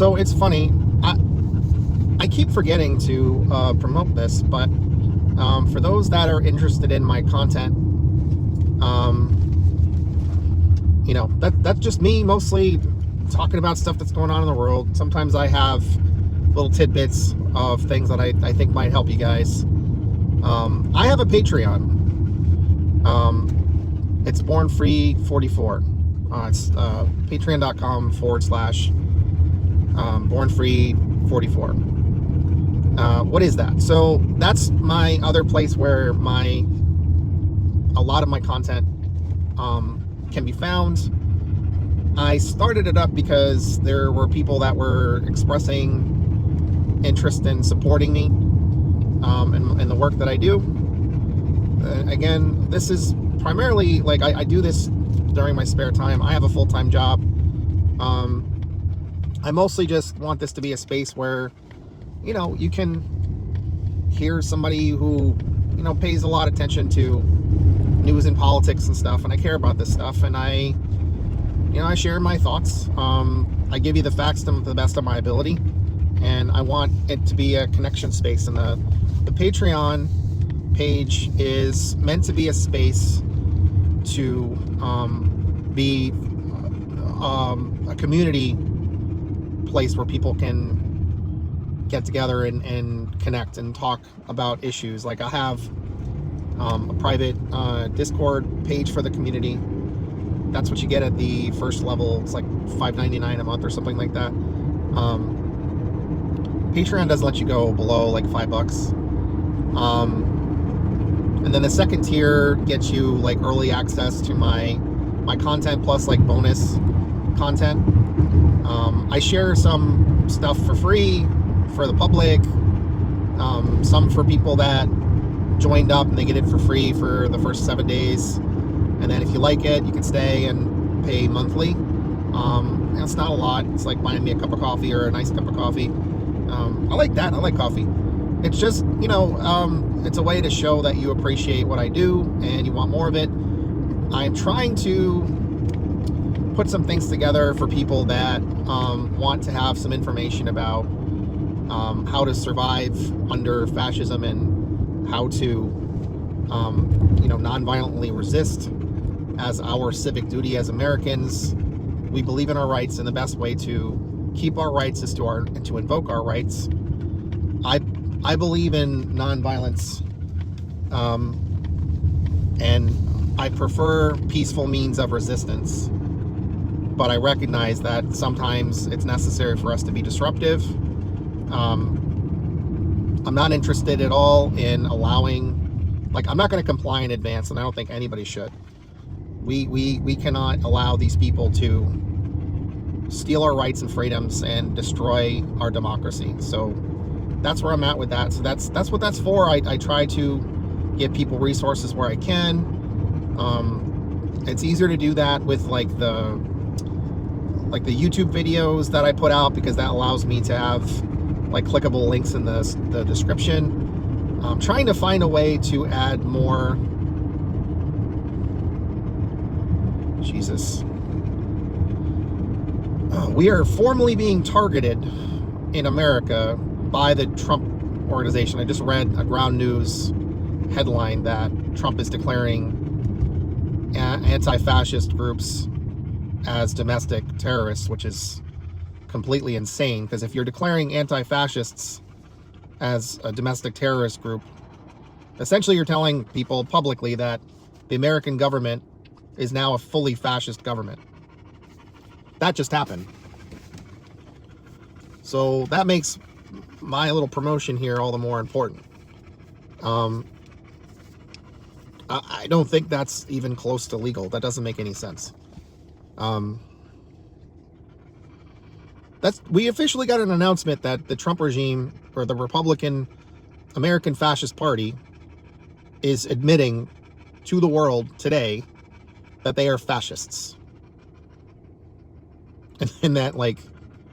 So it's funny. I keep forgetting to promote this, but for those that are interested in my content, you know, that's just me mostly talking about stuff that's going on in the world. Sometimes I have little tidbits of things that I think might help you guys. I have a Patreon. It's bornfree44. It's patreon.com/bornfree44. What is that? So that's my other place where a lot of my content can be found. I started it up because there were people that were expressing interest in supporting me in the work that I do. Again, this is primarily, like, I do this during my spare time. I have a full-time job. I mostly just want this to be a space where, you know, you can hear somebody who, you know, pays a lot of attention to news and politics and stuff, and I care about this stuff, and I share my thoughts. I give you the facts to the best of my ability, and I want it to be a connection space. And the Patreon page is meant to be a space to be a community place where people can get together and connect and talk about issues. Like, I have a private Discord page for the community. That's what you get at the first level. It's like $5.99 a month or something like that. Patreon doesn't let you go below like $5. And then the second tier gets you like early access to my content, plus like bonus content. I share some stuff for free for the public, some for people that joined up and they get it for free for the first 7 days. And then if you like it, you can stay and pay monthly. It's not a lot. It's like buying me a cup of coffee or a nice cup of coffee. I like that. I like coffee. It's just, you know, it's a way to show that you appreciate what I do and you want more of it. I'm trying to put some things together for people that want to have some information about how to survive under fascism and how to, you know, non-violently resist as our civic duty as Americans. We believe in our rights, and the best way to keep our rights is to invoke our rights. I believe in non-violence, and I prefer peaceful means of resistance, but I recognize that sometimes it's necessary for us to be disruptive. I'm not interested at all in allowing, like, I'm not going to comply in advance, and I don't think anybody should. We cannot allow these people to steal our rights and freedoms and destroy our democracy. So that's where I'm at with that. So that's what that's for. I try to give people resources where I can. It's easier to do that with like the YouTube videos that I put out, because that allows me to have like clickable links in the description. I'm trying to find a way to add more. Jesus. We are formally being targeted in America by the Trump organization. I just read a Ground News headline that Trump is declaring anti-fascist groups as domestic terrorists, which is completely insane, because if you're declaring anti-fascists as a domestic terrorist group, essentially you're telling people publicly that the American government is now a fully fascist government. That just happened. So that makes my little promotion here all the more important. I don't think that's even close to legal. That doesn't make any sense. We officially got an announcement that the Trump regime, or the Republican American Fascist Party, is admitting to the world today that they are fascists. And that, like,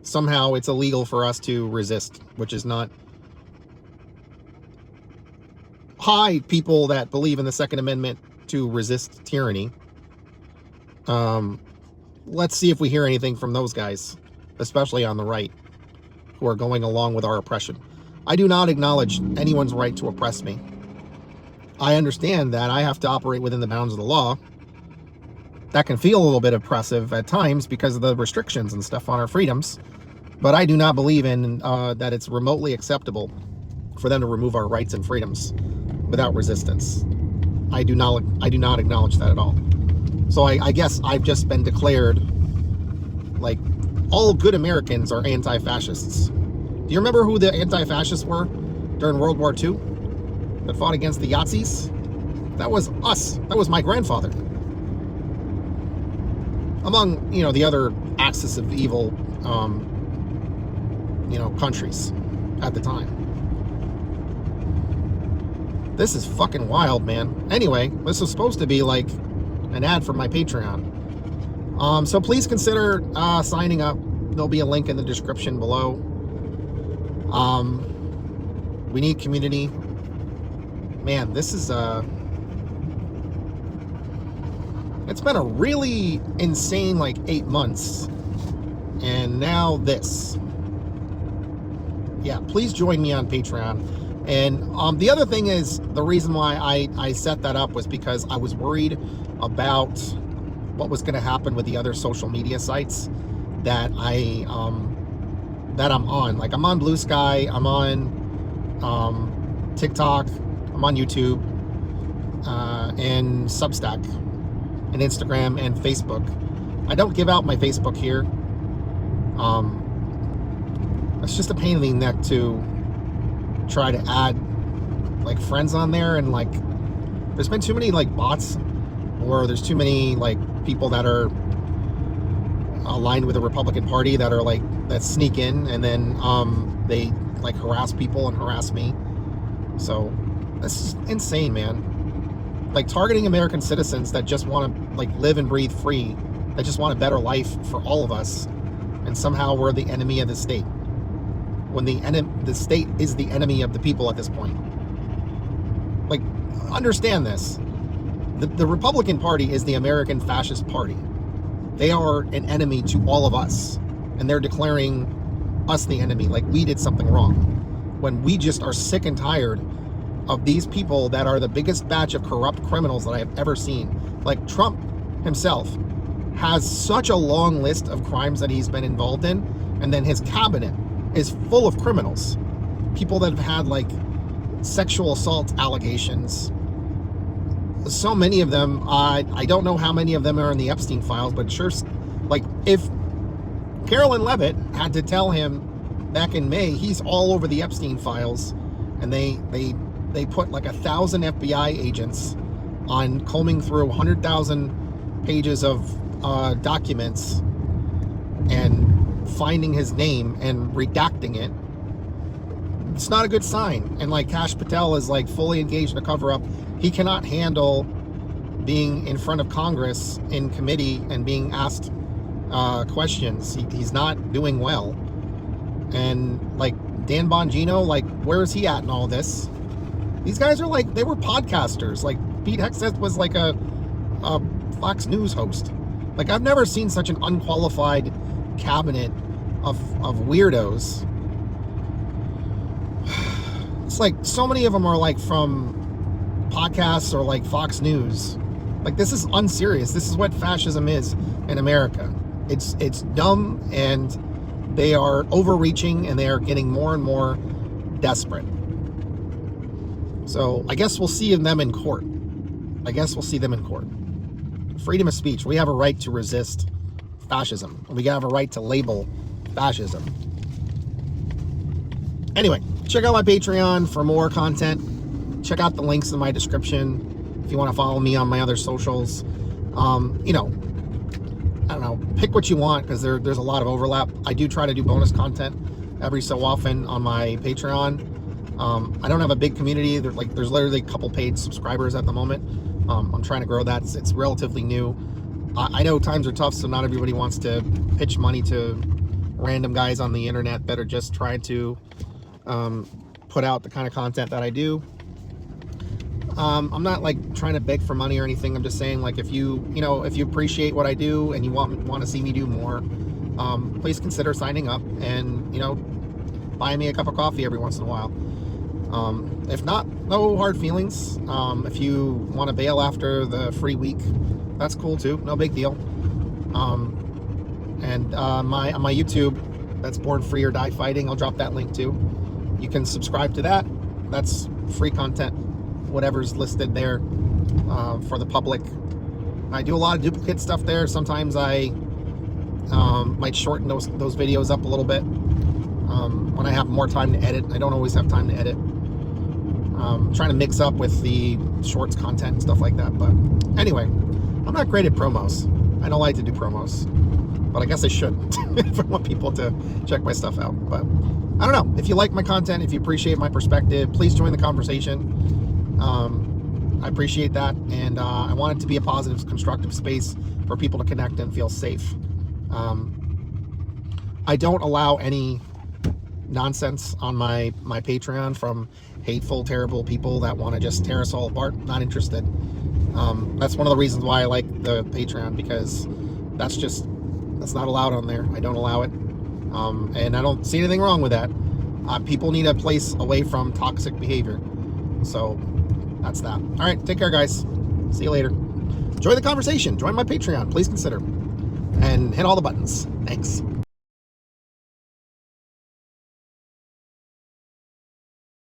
somehow it's illegal for us to resist, which is not. Hi, people that believe in the Second Amendment to resist tyranny. Let's see if we hear anything from those guys, especially on the right. who are going along with our oppression. I do not acknowledge anyone's right to oppress me. I understand that I have to operate within the bounds of the law. That can feel a little bit oppressive at times because of the restrictions and stuff on our freedoms. But I do not believe in that it's remotely acceptable for them to remove our rights and freedoms without resistance. I do not acknowledge that at all. So I guess I've just been declared, like, all good Americans are anti-fascists. Do you remember who the anti-fascists were during World War II that fought against the Yazis? That was us. That was my grandfather. Among, the other axis of evil, countries at the time. This is fucking wild, man. Anyway, this was supposed to be like an ad for my Patreon. So please consider signing up. There'll be a link in the description below. We need community. Man, this is it's been a really insane 8 months. And now this. Yeah, please join me on Patreon. And the other thing is, the reason why I set that up was because I was worried about what was going to happen with the other social media sites that I'm on. Like, I'm on Bluesky, I'm on TikTok, I'm on YouTube, and Substack, and Instagram, and Facebook. I don't give out my Facebook here. It's just a pain in the neck to try to add friends on there, and there's been too many bots, or there's too many people that are aligned with the Republican Party that are that sneak in, and then they harass people and harass me. So that's insane, man. Targeting American citizens that just want to live and breathe free, that just want a better life for all of us, and somehow we're the enemy of the state, when the state is the enemy of the people at this point. Understand this. The Republican Party is the American Fascist Party. They are an enemy to all of us, and they're declaring us the enemy, like we did something wrong, when we just are sick and tired of these people that are the biggest batch of corrupt criminals that I have ever seen. Trump himself has such a long list of crimes that he's been involved in, and then his cabinet is full of criminals, people that have had sexual assault allegations. So many of them, I don't know how many of them are in the Epstein files, but sure, if Carolyn Levitt had to tell him back in May he's all over the Epstein files, and they put 1,000 FBI agents on combing through 100,000 pages of documents and finding his name and redacting it. It's not a good sign. And Kash Patel is fully engaged in a cover-up. He cannot handle being in front of Congress in committee and being asked questions. He's not doing well. And Dan Bongino, where is he at in all this? These guys are they were podcasters. Pete Hegseth was a Fox News host. I've never seen such an unqualified cabinet of weirdos. It's so many of them are from podcasts or Fox News. This is unserious. This is what fascism is in America. It's dumb, and they are overreaching, and they are getting more and more desperate. So I guess we'll see them in court. Freedom of speech. We have a right to resist fascism. We have a right to label fascism. Anyway, check out my Patreon for more content. Check out the links in my description if you want to follow me on my other socials. I don't know, pick what you want, because there's a lot of overlap. I do try to do bonus content every so often on my Patreon. I don't have a big community. There's literally a couple paid subscribers at the moment. I'm trying to grow that. It's relatively new. I know times are tough, so not everybody wants to pitch money to random guys on the internet that are just trying to put out the kind of content that I do. I'm not trying to beg for money or anything. I'm just saying, if you appreciate what I do and you want to see me do more, please consider signing up. And buy me a cup of coffee every once in a while. If not, no hard feelings. If you want to bail after the free week, that's cool too. No big deal. And on my YouTube, that's Born Free or Die Fighting. I'll drop that link too. You can subscribe to that. That's free content, whatever's listed there for the public. I do a lot of duplicate stuff there. Sometimes I might shorten those videos up a little bit when I have more time to edit. I don't always have time to edit. Trying to mix up with the shorts content and stuff like that. But anyway, I'm not great at promos. I don't like to do promos, but I guess I should if I want people to check my stuff out. But I don't know. If you like my content, if you appreciate my perspective, please join the conversation. I appreciate that, and I want it to be a positive, constructive space for people to connect and feel safe. I don't allow any nonsense on my Patreon from hateful, terrible people that want to just tear us all apart. Not interested. That's one of the reasons why I like the Patreon, because that's not allowed on there. I don't allow it, and I don't see anything wrong with that. People need a place away from toxic behavior, so that's that. All right, take care, guys. See you later. Join the conversation. Join my Patreon. Please consider, and hit all the buttons. Thanks.